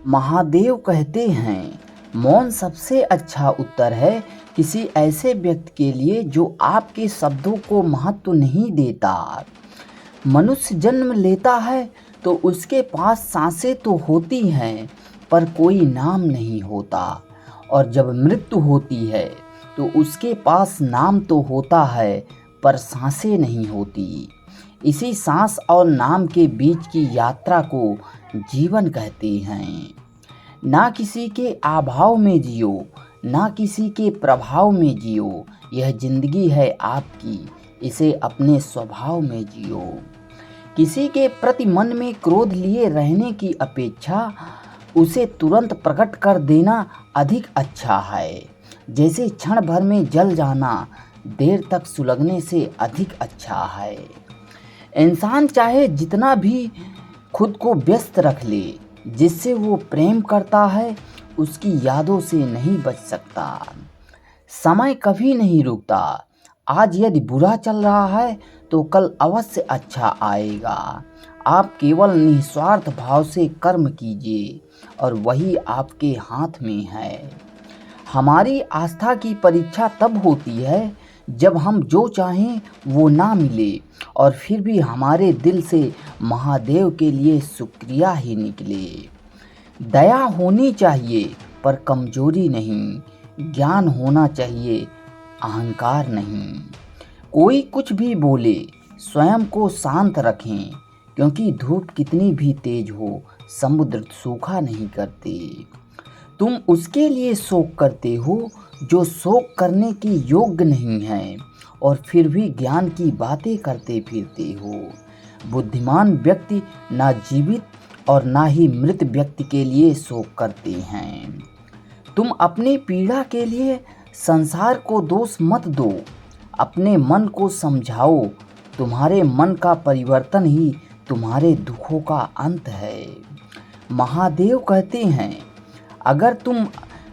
महादेव कहते हैं, मौन सबसे अच्छा उत्तर है किसी ऐसे व्यक्ति के लिए जो आपके शब्दों को महत्व नहीं देता। मनुष्य जन्म लेता है तो उसके पास सांसें तो होती हैं पर कोई नाम नहीं होता, और जब मृत्यु होती है तो उसके पास नाम तो होता है पर सांसें नहीं होती। इसी सांस और नाम के बीच की यात्रा को जीवन कहते हैं। ना किसी के अभाव में जियो, ना किसी के प्रभाव में जियो, यह जिंदगी है आपकी, इसे अपने स्वभाव में जियो। किसी के प्रति मन में क्रोध लिए रहने की अपेक्षा उसे तुरंत प्रकट कर देना अधिक अच्छा है। जैसे क्षण भर में जल जाना देर तक सुलगने से अधिक अच्छा है। इंसान चाहे जितना भी खुद को व्यस्त रख ले, जिससे वो प्रेम करता है उसकी यादों से नहीं बच सकता। समय कभी नहीं रुकता। आज यदि बुरा चल रहा है तो कल अवश्य अच्छा आएगा। आप केवल निस्वार्थ भाव से कर्म कीजिए और वही आपके हाथ में है। हमारी आस्था की परीक्षा तब होती है जब हम जो चाहें वो ना मिले और फिर भी हमारे दिल से महादेव के लिए शुक्रिया ही निकले। दया होनी चाहिए पर कमजोरी नहीं, ज्ञान होना चाहिए अहंकार नहीं। कोई कुछ भी बोले स्वयं को शांत रखें, क्योंकि धूप कितनी भी तेज हो समुद्र सूखा नहीं करते। तुम उसके लिए शोक करते हो जो शोक करने की योग्य नहीं है और फिर भी ज्ञान की बातें करते फिरते हो। बुद्धिमान व्यक्ति ना जीवित और ना ही मृत व्यक्ति के लिए शोक करते हैं। तुम अपनी पीड़ा के लिए संसार को दोष मत दो, अपने मन को समझाओ। तुम्हारे मन का परिवर्तन ही तुम्हारे दुखों का अंत है। महादेव कहते हैं, अगर तुम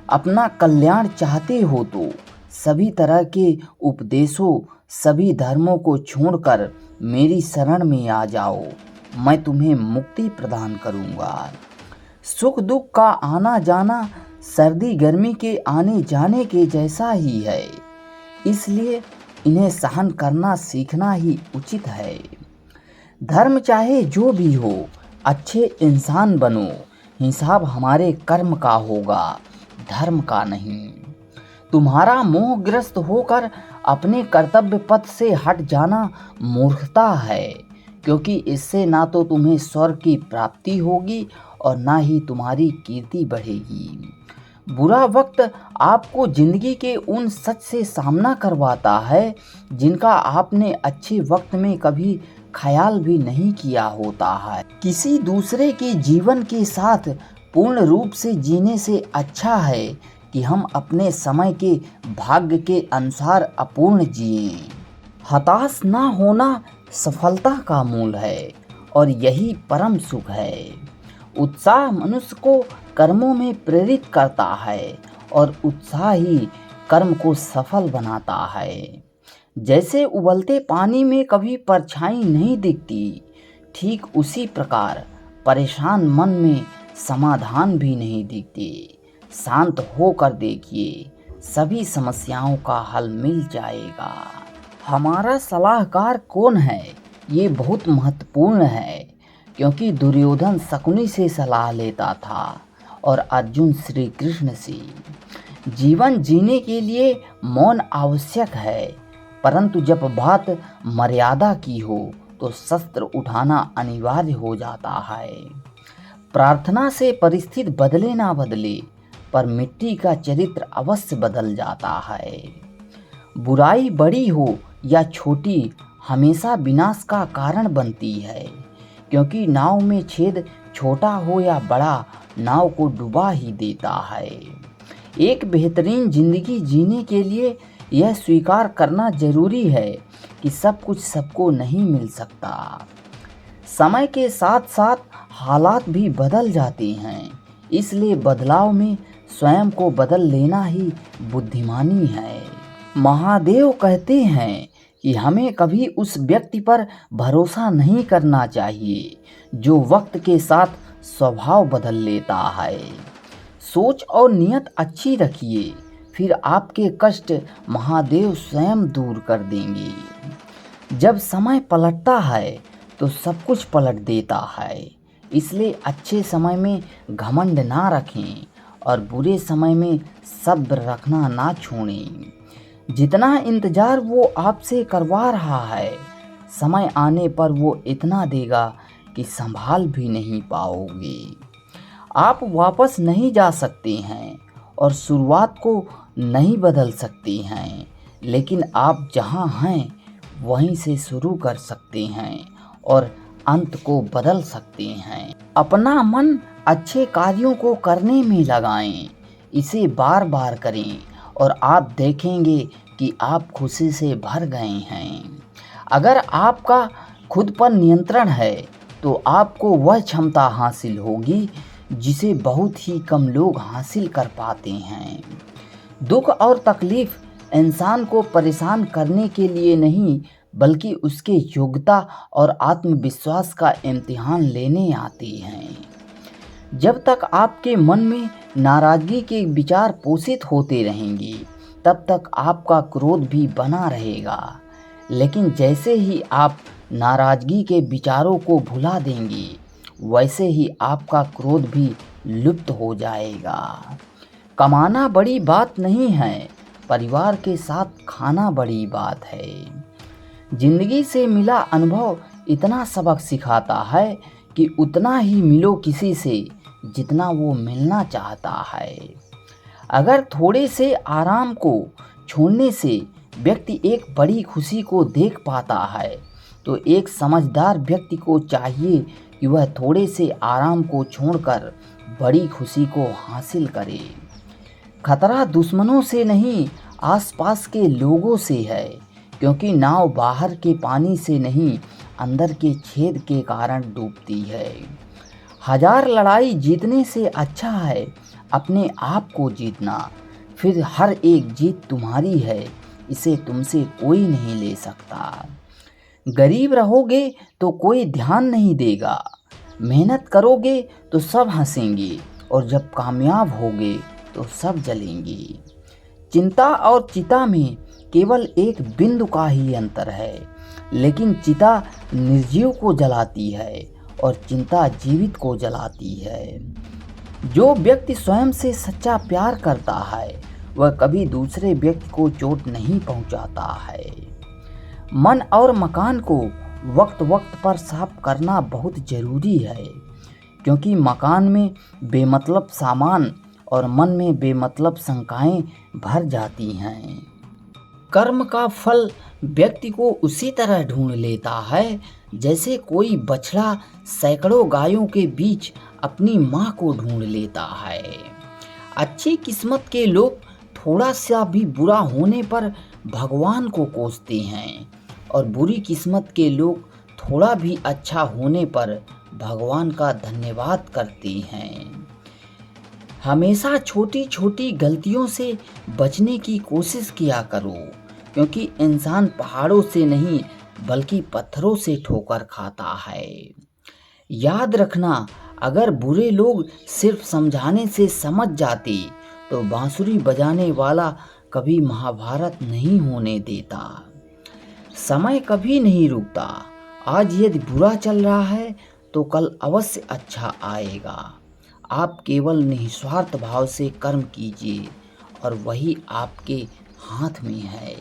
अपना कल्याण चाहते हो तो सभी तरह के उपदेशों, सभी धर्मों को छोड़कर मेरी शरण में आ जाओ। मैं तुम्हें मुक्ति प्रदान करूंगा। सुख दुख का आना जाना सर्दी गर्मी के आने जाने के जैसा ही है, इसलिए इन्हें सहन करना सीखना ही उचित है। धर्म चाहे जो भी हो, अच्छे इंसान बनो। हिसाब हमारे कर्म का होगा, धर्म का नहीं। तुम्हारा मोहग्रस्त होकर अपने कर्तव्य पथ से हट जाना मूर्खता है, क्योंकि इससे ना तो तुम्हें स्वर्ग की प्राप्ति होगी और ना ही तुम्हारी कीर्ति बढ़ेगी। बुरा वक्त आपको जिंदगी के उन सच से सामना करवाता है जिनका आपने अच्छे वक्त में कभी ख्याल भी नहीं किया होता है। किसी दूसरे के जीवन के साथ पूर्ण रूप से जीने से अच्छा है कि हम अपने समय के भाग्य के अनुसार अपूर्ण जिएं। हताश ना होना सफलता का मूल है और यही परम सुख है। उत्साह मनुष्य को कर्मों में प्रेरित करता है और उत्साह ही कर्म को सफल बनाता है। जैसे उबलते पानी में कभी परछाई नहीं दिखती, ठीक उसी प्रकार परेशान मन में समाधान भी नहीं दिखते। शांत होकर देखिए, सभी समस्याओं का हल मिल जाएगा। हमारा सलाहकार कौन है, ये बहुत महत्वपूर्ण है, क्योंकि दुर्योधन शकुनी से सलाह लेता था और अर्जुन श्री कृष्ण से। जीवन जीने के लिए मौन आवश्यक है, परंतु जब बात मर्यादा की हो तो शस्त्र उठाना अनिवार्य हो जाता है। प्रार्थना से परिस्थिति बदले ना बदले, पर मिट्टी का चरित्र अवश्य बदल जाता है। बुराई बड़ी हो या छोटी हमेशा विनाश का कारण बनती है, क्योंकि नाव में छेद छोटा हो या बड़ा नाव को डुबा ही देता है। एक बेहतरीन जिंदगी जीने के लिए यह स्वीकार करना जरूरी है कि सब कुछ सबको नहीं मिल सकता। समय के साथ साथ हालात भी बदल जाते हैं, इसलिए बदलाव में स्वयं को बदल लेना ही बुद्धिमानी है। महादेव कहते हैं कि हमें कभी उस व्यक्ति पर भरोसा नहीं करना चाहिए जो वक्त के साथ स्वभाव बदल लेता है। सोच और नियत अच्छी रखिए, फिर आपके कष्ट महादेव स्वयं दूर कर देंगे। जब समय पलटता है तो सब कुछ पलट देता है, इसलिए अच्छे समय में घमंड ना रखें और बुरे समय में सब्र रखना ना छोड़ें। जितना इंतज़ार वो आपसे करवा रहा है, समय आने पर वो इतना देगा कि संभाल भी नहीं पाओगे। आप वापस नहीं जा सकते हैं और शुरुआत को नहीं बदल सकते हैं, लेकिन आप जहां हैं वहीं से शुरू कर सकते हैं और अंत को बदल सकते हैं। अपना मन अच्छे कार्यों को करने में लगाएं, इसे बार बार करें और आप देखेंगे कि आप खुशी से भर गए हैं। अगर आपका खुद पर नियंत्रण है तो आपको वह क्षमता हासिल होगी जिसे बहुत ही कम लोग हासिल कर पाते हैं। दुख और तकलीफ इंसान को परेशान करने के लिए नहीं, बल्कि उसके योग्यता और आत्मविश्वास का इम्तिहान लेने आती हैं। जब तक आपके मन में नाराज़गी के विचार पोषित होते रहेंगे, तब तक आपका क्रोध भी बना रहेगा। लेकिन जैसे ही आप नाराज़गी के विचारों को भुला देंगे, वैसे ही आपका क्रोध भी लुप्त हो जाएगा। कमाना बड़ी बात नहीं है, परिवार के साथ खाना बड़ी बात है। जिंदगी से मिला अनुभव इतना सबक सिखाता है कि उतना ही मिलो किसी से जितना वो मिलना चाहता है। अगर थोड़े से आराम को छोड़ने से व्यक्ति एक बड़ी खुशी को देख पाता है, तो एक समझदार व्यक्ति को चाहिए कि वह थोड़े से आराम को छोड़कर बड़ी खुशी को हासिल करे। खतरा दुश्मनों से नहीं, आसपास के लोगों से है, क्योंकि नाव बाहर के पानी से नहीं, अंदर के छेद के कारण डूबती है। हजार लड़ाई जीतने से अच्छा है अपने आप को जीतना, फिर हर एक जीत तुम्हारी है, इसे तुमसे कोई नहीं ले सकता। गरीब रहोगे तो कोई ध्यान नहीं देगा, मेहनत करोगे तो सब हंसेंगे और जब कामयाब होगे तो सब जलेंगे। चिंता और चिता में केवल एक बिंदु का ही अंतर है, लेकिन चिता निर्जीव को जलाती है और चिंता जीवित को जलाती है। जो व्यक्ति स्वयं से सच्चा प्यार करता है, वह कभी दूसरे व्यक्ति को चोट नहीं पहुंचाता है। मन और मकान को वक्त वक्त पर साफ करना बहुत ज़रूरी है, क्योंकि मकान में बेमतलब सामान और मन में बेमतलब शंकाएं भर जाती हैं। कर्म का फल व्यक्ति को उसी तरह ढूंढ लेता है जैसे कोई बछड़ा सैकड़ों गायों के बीच अपनी माँ को ढूंढ लेता है। अच्छी किस्मत के लोग थोड़ा सा भी बुरा होने पर भगवान को कोसते हैं और बुरी किस्मत के लोग थोड़ा भी अच्छा होने पर भगवान का धन्यवाद करते हैं। हमेशा छोटी छोटी गलतियों से बचने की कोशिश किया करो, क्योंकि इंसान पहाड़ों से नहीं बल्कि पत्थरों से ठोकर खाता है। याद रखना, अगर बुरे लोग सिर्फ समझाने से समझ जाते तो बांसुरी बजाने वाला कभी महाभारत नहीं होने देता। समय कभी नहीं रुकता, आज यदि बुरा चल रहा है तो कल अवश्य अच्छा आएगा। आप केवल निस्वार्थ भाव से कर्म कीजिए और वही आपके हाथ में है।